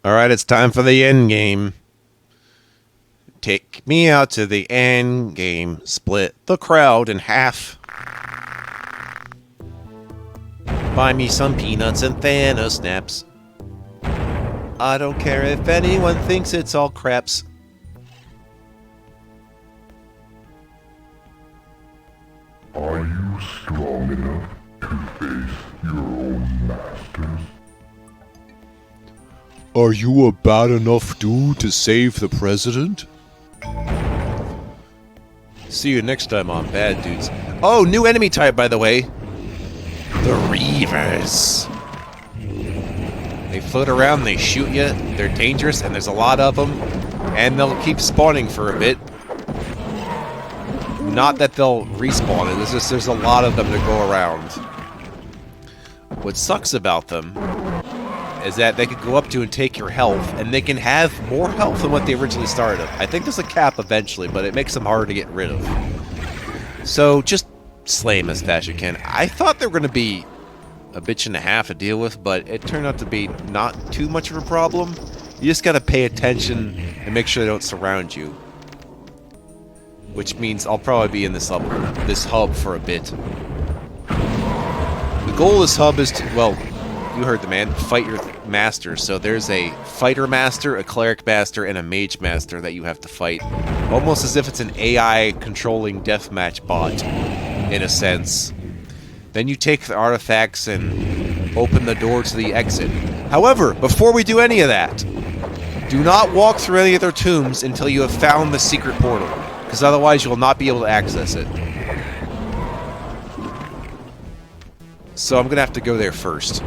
Alright, it's time for the end game. Take me out to the end game. Split the crowd in half. Buy me some peanuts and Thanos snaps. I don't care if anyone thinks it's all craps. Are you strong enough to face your own masters? Are you a bad enough dude to save the president? See you next time on Bad Dudes. Oh, new enemy type, by the way. The Reavers. They float around, they shoot you, they're dangerous, and there's a lot of them. And they'll keep spawning for a bit. Not that they'll respawn, it's just there's a lot of them to go around. What sucks about them is that they could go up to and take your health, and they can have more health than what they originally started with. I think there's a cap eventually, but it makes them hard to get rid of. So just slay them as fast as you can. I thought they were going to be a bitch and a half to deal with, but it turned out to be not too much of a problem. You just got to pay attention and make sure they don't surround you. Which means I'll probably be in this hub for a bit. The goal of this hub is to, well, you heard the man, fight your masters. So there's a fighter master, a cleric master, and a mage master that you have to fight. Almost as if it's an AI controlling deathmatch bot, in a sense. Then you take the artifacts and open the door to the exit. However, before we do any of that, do not walk through any of their tombs until you have found the secret portal, because otherwise you will not be able to access it. So I'm going to have to go there first.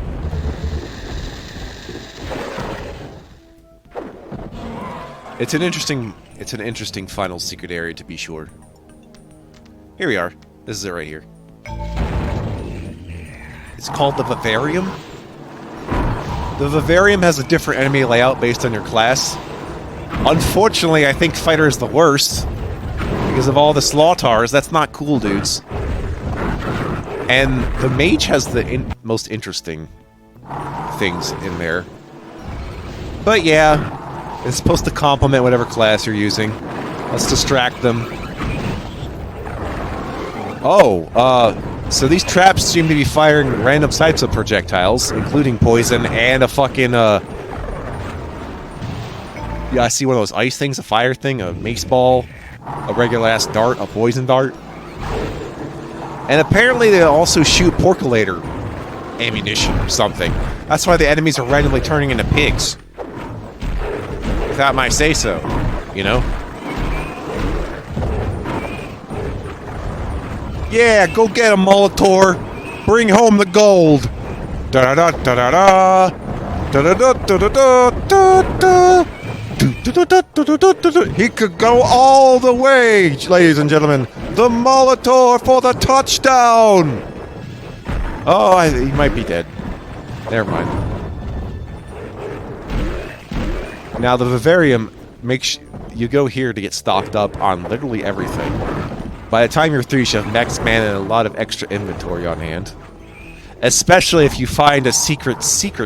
It's an interesting final secret area, to be sure. Here we are. This is it right here. It's called the Vivarium. The Vivarium has a different enemy layout based on your class. Unfortunately, I think Fighter is the worst. Because of all the Slaughtars, that's not cool, dudes. And the Mage has the most interesting things in there. But yeah, it's supposed to complement whatever class you're using. Let's distract them. So these traps seem to be firing random types of projectiles, including poison and a fucking, yeah, I see one of those ice things, a fire thing, a mace ball, a regular-ass dart, a poison dart. And apparently they also shoot porculator ammunition or something. That's why the enemies are randomly turning into pigs. Without my say-so, you know? Yeah, go get him, Molitor! Bring home the gold! Da-da-da-da-da-da! Da-da-da-da-da-da-da-da! He could go all the way, ladies and gentlemen. The Molitor for the touchdown! Oh, he might be dead. Never mind. Now, the Vivarium makes you go here to get stocked up on literally everything. By the time you're through, you should have max mana and a lot of extra inventory on hand. Especially if you find a secret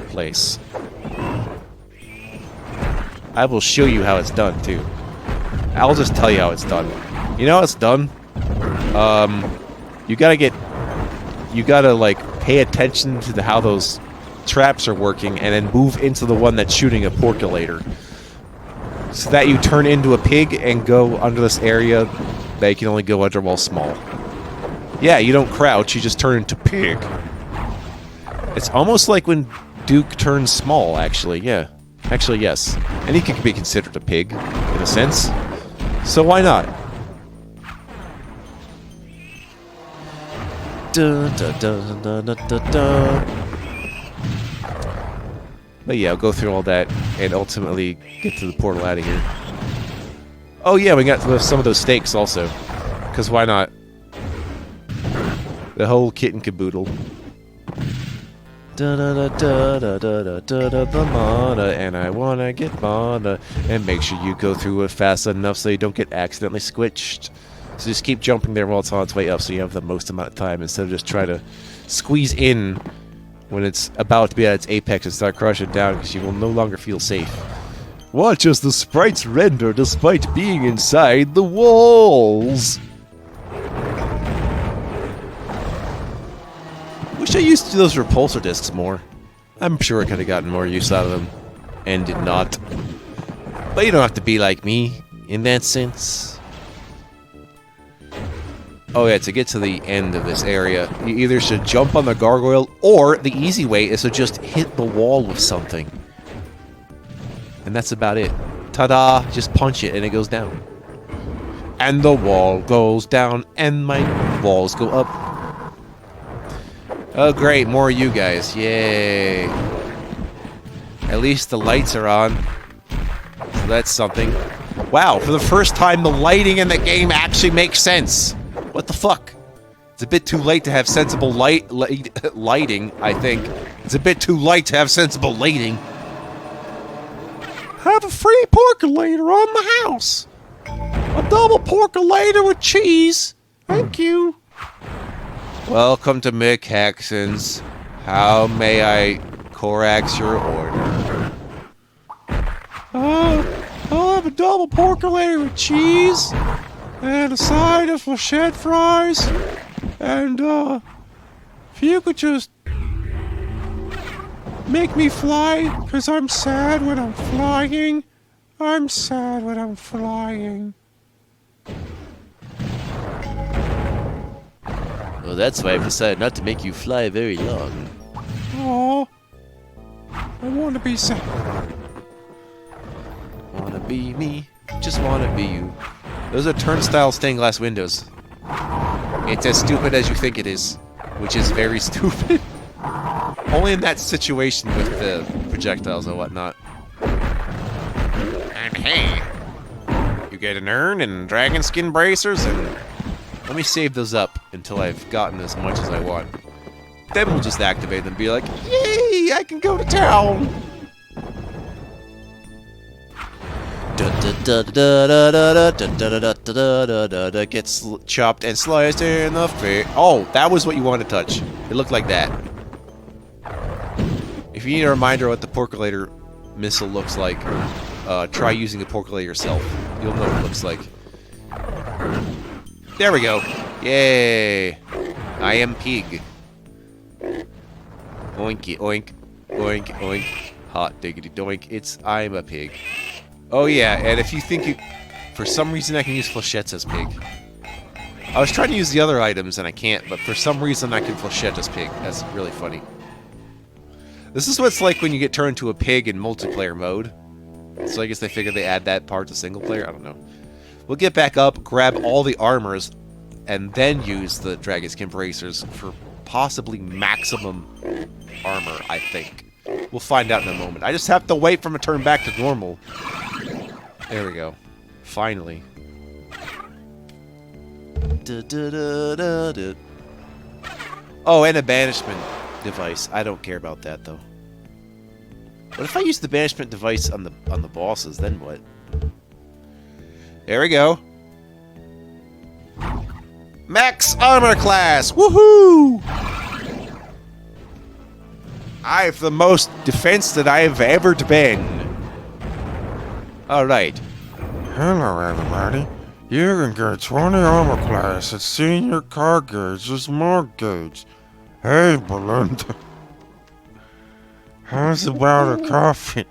place. I will show you how it's done, too. I'll just tell you how it's done. You know how it's done? You gotta, like, pay attention to how those traps are working, and then move into the one that's shooting a porculator. So that you turn into a pig and go under this area that you can only go under while small. Yeah, you don't crouch, you just turn into pig. It's almost like when Duke turns small, actually, yeah. Actually, yes. And he can be considered a pig, in a sense. So why not? Dun, dun, dun, dun, dun, dun, dun. But yeah, I'll go through all that and ultimately get to the portal out of here. Oh yeah, we got some of those stakes also. Because why not? The whole kit and caboodle. The mana, and I wanna get mana. And make sure you go through it fast enough so you don't get accidentally squished. So just keep jumping there while it's on its way up so you have the most amount of time instead of just trying to squeeze in when it's about to be at its apex and start crushing down because you will no longer feel safe. Watch as the sprites render despite being inside the walls. Wish I used those repulsor discs more. I'm sure I could have gotten more use out of them. And did not. But you don't have to be like me in that sense. Oh yeah, to get to the end of this area, you either should jump on the gargoyle, or the easy way is to just hit the wall with something. And that's about it. Ta-da! Just punch it and it goes down. And the wall goes down, and my walls go up. Oh great, more of you guys. Yay. At least the lights are on. So that's something. Wow, for the first time the lighting in the game actually makes sense. What the fuck? It's a bit too late to have sensible lighting, I think. It's a bit too late to have sensible lighting. Have a free percolator on the house. A double percolator with cheese. Thank you. Welcome to Mick Hexen's. How may I Corax your order? I'll have a double percolator with cheese. And a side of flechette fries. And, if you could just make me fly, because I'm sad when I'm flying. I'm sad when I'm flying. Well, that's why I've decided not to make you fly very long. Oh, I want to be sad. Wanna be me, just wanna be you. Those are turnstile stained glass windows. It's as stupid as you think it is, which is very stupid. Only in that situation with the projectiles and whatnot. And hey, you get an urn and dragon skin bracers, and let me save those up until I've gotten as much as I want. Then we'll just activate them and be like, yay, I can go to town! Gets chopped and sliced in the face. Oh, that was what you wanted to touch. It looked like that. If you need a reminder what the percolator missile looks like, try using the percolator yourself. You'll know what it looks like. There we go. Yay. I am pig. Oinky oink. Oink oink. Hot diggity doink. I'm a pig. Oh yeah, and if you think you... For some reason I can use flechettes as pig. I was trying to use the other items and I can't, but for some reason I can flechette as pig. That's really funny. This is what it's like when you get turned into a pig in multiplayer mode. So I guess they figured they add that part to single player? I don't know. We'll get back up, grab all the armors, and then use the dragon skin bracers for possibly maximum armor, I think. We'll find out in a moment. I just have to wait for him to turn back to normal. There we go. Finally. Oh, and a banishment device. I don't care about that though. What if I use the banishment device on the bosses? Then what? There we go. Max armor class. Woohoo! I have the most defense that I have ever been. Alright. Hello, everybody. You can get 20 armor class at senior car gauges mortgage. Hey, Belinda. How's about a coffee?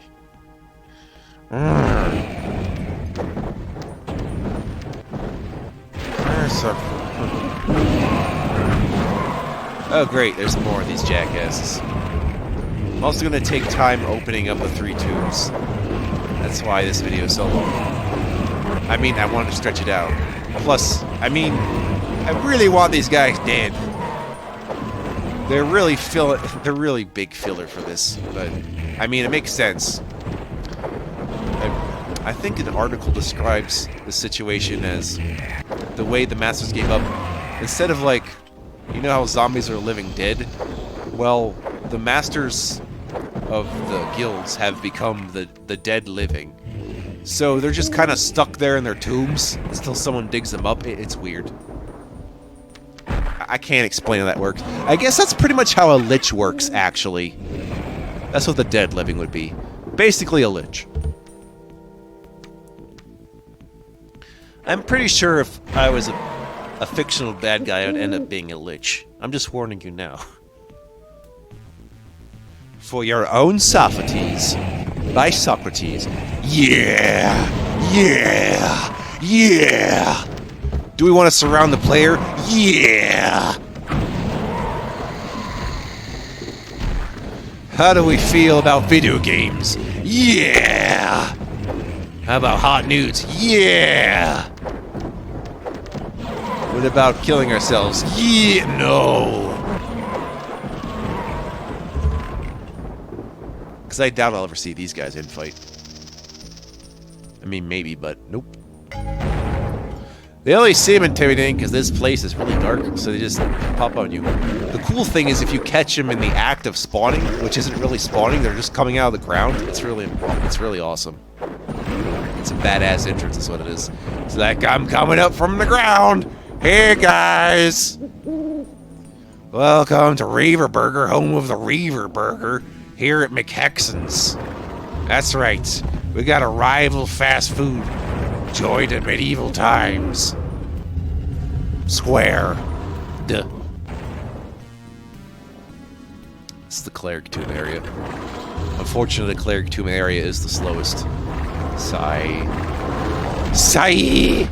Oh great, there's more of these jackasses. I'm also going to take time opening up the 3 tubes. That's why this video is so long. I mean, I wanted to stretch it out. Plus, I mean, I really want these guys dead. They're really big filler for this, but I mean, it makes sense. I think an article describes the situation as the way the Masters gave up. Instead of like, you know how zombies are living dead? Well, the Masters of the guilds have become the dead living. So they're just kind of stuck there in their tombs until someone digs them up. It's weird. I can't explain how that works. I guess that's pretty much how a lich works, actually. That's what the dead living would be. Basically a lich. I'm pretty sure if I was a fictional bad guy, I would end up being a lich. I'm just warning you now. For your own Socrates. By Socrates. Yeah! Yeah! Yeah! Do we want to surround the player? Yeah! How do we feel about video games? Yeah! How about hot nudes? Yeah! What about killing ourselves? Yeah! No! Because I doubt I'll ever see these guys in fight. I mean, maybe, but nope. They only seem intimidating because this place is really dark, so they just pop on you. The cool thing is if you catch them in the act of spawning, which isn't really spawning, they're just coming out of the ground. It's really awesome. It's a badass entrance is what it is. It's like, I'm coming up from the ground. Hey, guys. Welcome to Reaver Burger, home of the Reaver Burger, here at McHexen's. That's right. We got a rival fast food. Joined in medieval times. Square. Duh. This is the Cleric Tomb area. Unfortunately, the Cleric Tomb area is the slowest. Sigh. Sigh!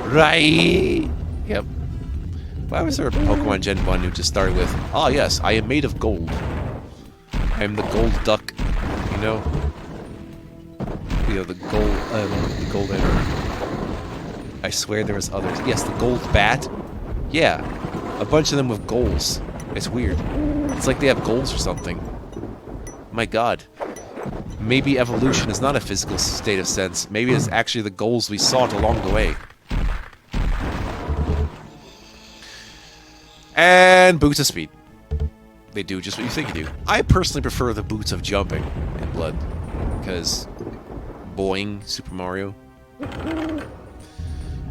Right! Yep. Why was there a Pokemon Gen 1 who just started with, "Ah yes, I am made of gold. I am the gold duck," you know? You know, the gold animal. I swear there was others. Yes, the gold bat. Yeah, a bunch of them with goals. It's weird. It's like they have goals or something. My god. Maybe evolution is not a physical state of sense. Maybe it's actually the goals we sought along the way. And boots of speed. They do just what you think you do. I personally prefer the boots of jumping in Blood. Because boing, Super Mario.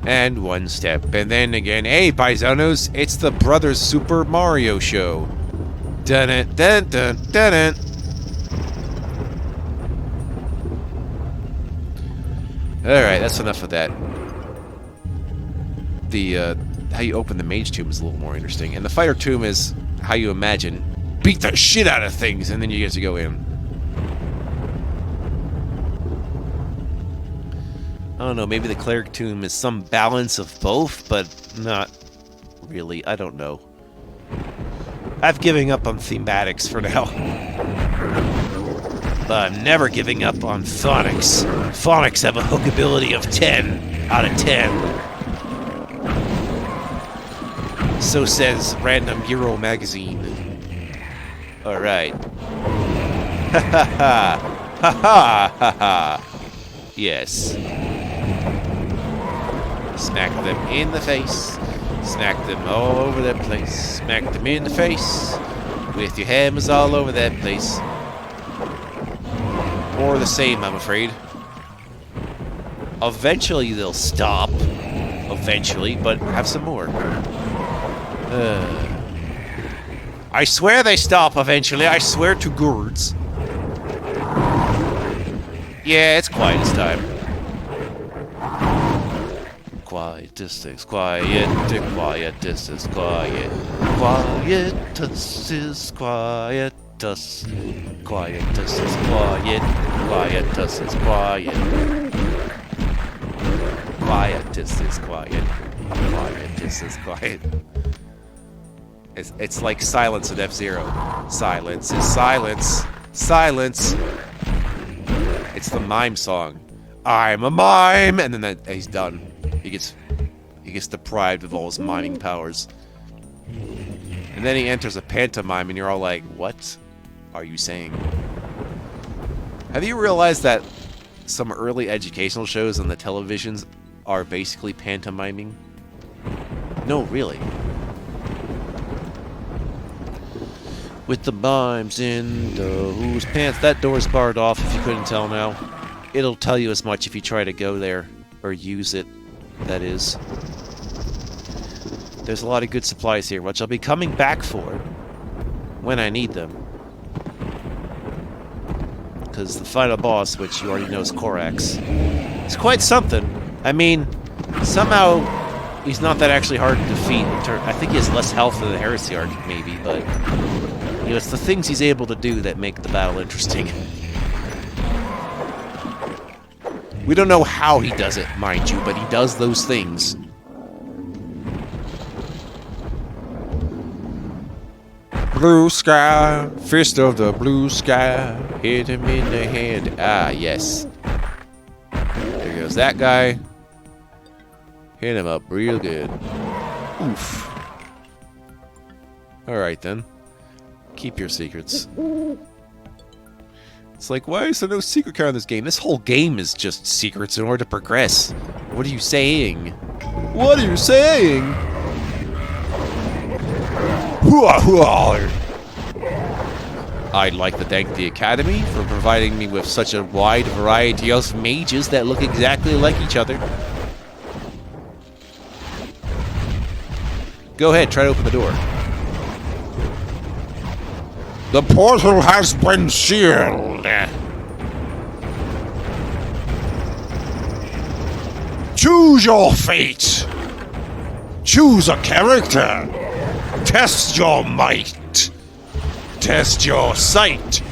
And one step, and then again, hey, paisanos, it's the Brothers Super Mario Show. Dun it, dun dun dun dun. Alright, that's enough of that. The, how you open the Mage Tomb is a little more interesting. And the Fighter Tomb is how you imagine beat the shit out of things, and then you get to go in. I don't know, maybe the Cleric Tomb is some balance of both, but not really. I don't know. I'm giving up on thematics for now. But I'm never giving up on phonics. Phonics have a hookability of 10 out of 10. So says Random Euro Magazine. Alright. Ha ha ha! Ha ha ha ha! Yes. Smack them in the face. Smack them all over that place. Smack them in the face. With your hammers all over that place. Or the same, I'm afraid. Eventually they'll stop. Eventually, but have some more. I swear they stop eventually. I swear to gourds. Yeah, it's quiet this time. Quiet distance, quiet, quiet distance, quiet. Quiet distance, quiet distance, quiet distance, quiet. Quiet distance, quiet. Quiet distance, quiet. Quiet distance, quiet. It's like silence in F-Zero. Silence is silence. Silence. It's the mime song. I'm a mime, and then he's done. He gets deprived of all his miming powers. And then he enters a pantomime, and you're all like, what are you saying? Have you realized that some early educational shows on the televisions are basically pantomiming? No, really. With the mimes in those pants. That door's barred off if you couldn't tell now. It'll tell you as much if you try to go there. Or use it, that is. There's a lot of good supplies here, which I'll be coming back for when I need them. Because the final boss, which you already know is Korax, is quite something. I mean, somehow he's not that actually hard to defeat. I think he has less health than the Heresiarch, maybe, but you know, it's the things he's able to do that make the battle interesting. We don't know how he does it, mind you, but he does those things. Blue sky, fist of the blue sky, hit him in the hand. Ah, yes. There goes that guy. Hit him up real good. Oof. Alright then. Keep your secrets. It's like, why is there no secret card in this game? This whole game is just secrets in order to progress. What are you saying? What are you saying? I'd like to thank the Academy for providing me with such a wide variety of mages that look exactly like each other. Go ahead, try to open the door. The portal has been sealed. Choose your fate. Choose a character. Test your might. Test your sight.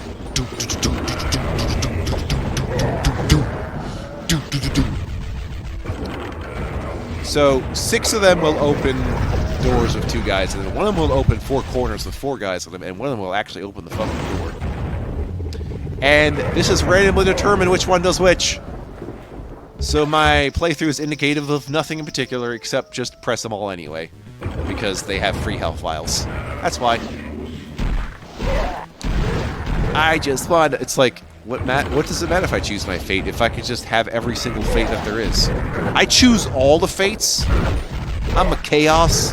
So 6 of them will open doors with 2 guys, and then one of them will open 4 corners with 4 guys in them, and one of them will actually open the fucking door. And this is randomly determined which one does which. So my playthrough is indicative of nothing in particular, except just press them all anyway, because they have free health vials. That's why. I just want. It's like, what does it matter if I choose my fate? If I could just have every single fate that there is, I choose all the fates. I'm a chaos.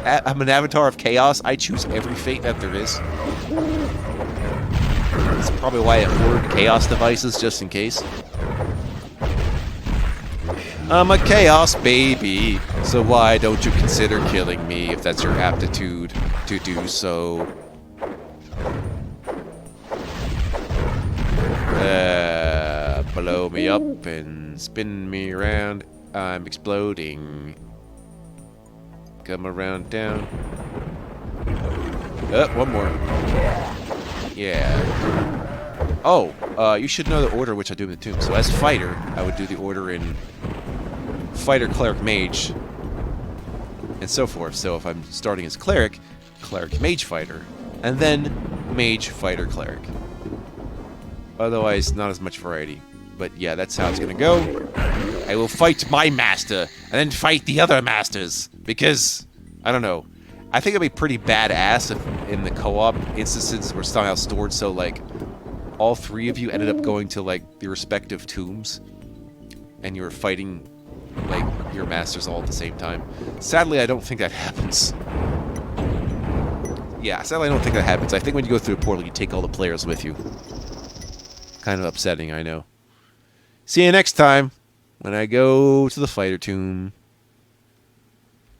I'm an avatar of chaos. I choose every fate that there is. That's probably why I hoard chaos devices, just in case. I'm a chaos baby, so why don't you consider killing me if that's your aptitude to do so? Blow me up and spin me around. I'm exploding. Come around down. One more. Yeah. Oh, you should know the order which I do in the tomb. So as fighter, I would do the order in fighter, cleric, mage, and so forth. So if I'm starting as cleric, cleric, mage, fighter, and then mage, fighter, cleric. Otherwise, not as much variety. But yeah, that's how it's gonna go. I will fight my master, and then fight the other masters. Because, I don't know. I think it'd be pretty badass if in the co-op instances were somehow stored so, like, all 3 of you ended up going to, like, the respective tombs. And you were fighting, like, your masters all at the same time. Sadly, I don't think that happens. Yeah, sadly I don't think that happens. I think when you go through a portal, you take all the players with you. Kind of upsetting, I know. See you next time when I go to the fighter tomb.